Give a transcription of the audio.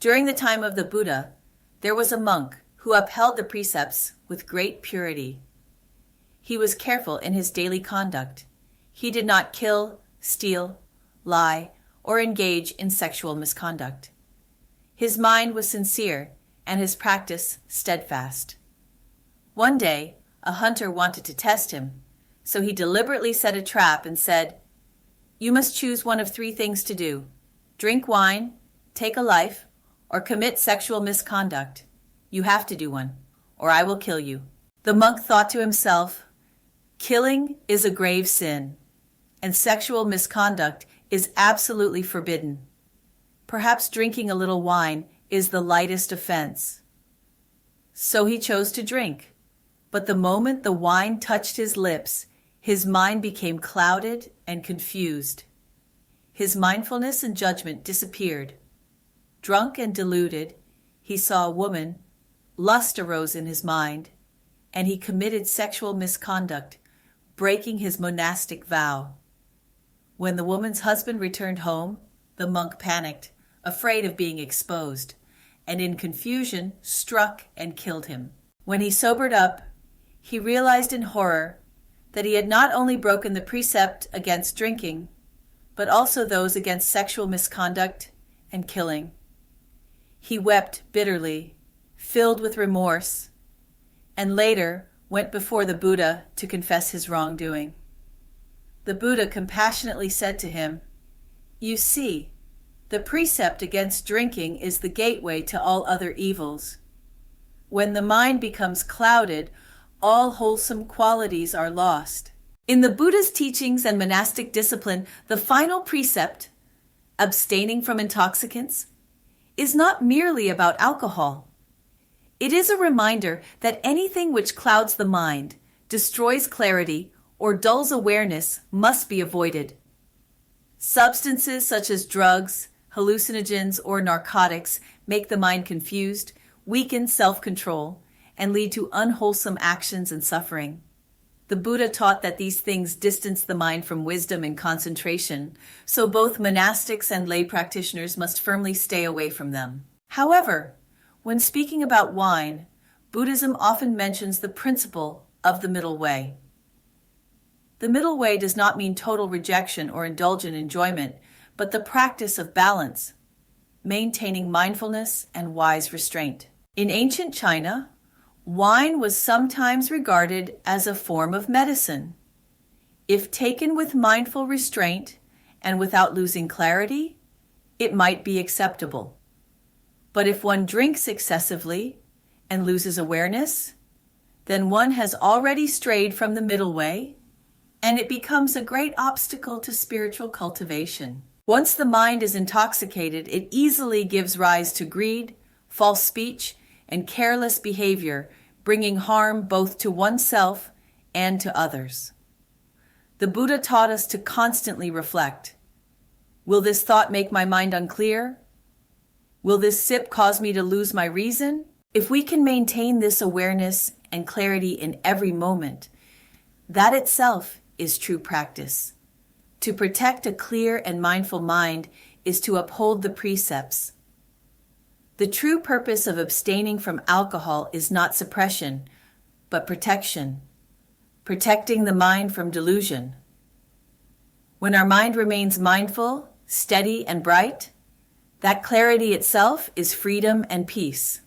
During the time of the Buddha, there was a monk who upheld the precepts with great purity. He was careful in his daily conduct. He did not kill, steal, lie, or engage in sexual misconduct. His mind was sincere and his practice steadfast. One day, a hunter wanted to test him, so he deliberately set a trap and said, "You must choose one of three things to do: drink wine, take a life, or commit sexual misconduct. You have to do one, or I will kill you." The monk thought to himself, "Killing is a grave sin, and sexual misconduct is absolutely forbidden. Perhaps drinking a little wine is the lightest offense." So he chose to drink. But the moment the wine touched his lips, his mind became clouded and confused. His mindfulness and judgment disappeared. Drunk and deluded, he saw a woman, lust arose in his mind, and he committed sexual misconduct, breaking his monastic vow. When the woman's husband returned home, the monk panicked, afraid of being exposed, and in confusion struck and killed him. When he sobered up, he realized in horror that he had not only broken the precept against drinking, but also those against sexual misconduct and killing. He wept bitterly, filled with remorse, and later went before the Buddha to confess his wrongdoing. The Buddha compassionately said to him, "You see, the precept against drinking is the gateway to all other evils. When the mind becomes clouded, all wholesome qualities are lost." In the Buddha's teachings and monastic discipline, the final precept, abstaining from intoxicants, is not merely about alcohol. It is a reminder that anything which clouds the mind, destroys clarity, or dulls awareness must be avoided. Substances such as drugs, hallucinogens, or narcotics make the mind confused, weaken self-control, and lead to unwholesome actions and suffering. The Buddha taught that these things distance the mind from wisdom and concentration, so both monastics and lay practitioners must firmly stay away from them. However, when speaking about wine, Buddhism often mentions the principle of the middle way. The middle way does not mean total rejection or indulgent enjoyment, but the practice of balance, maintaining mindfulness and wise restraint. In ancient China, wine was sometimes regarded as a form of medicine. If taken with mindful restraint and without losing clarity, it might be acceptable. But if one drinks excessively and loses awareness, then one has already strayed from the middle way, and it becomes a great obstacle to spiritual cultivation. Once the mind is intoxicated, it easily gives rise to greed, false speech, and careless behavior, bringing harm both to oneself and to others. The Buddha taught us to constantly reflect. Will this thought make my mind unclear? Will this sip cause me to lose my reason? If we can maintain this awareness and clarity in every moment, that itself is true practice. To protect a clear and mindful mind is to uphold the precepts. The true purpose of abstaining from alcohol is not suppression, but protection, protecting the mind from delusion. When our mind remains mindful, steady, and bright, that clarity itself is freedom and peace.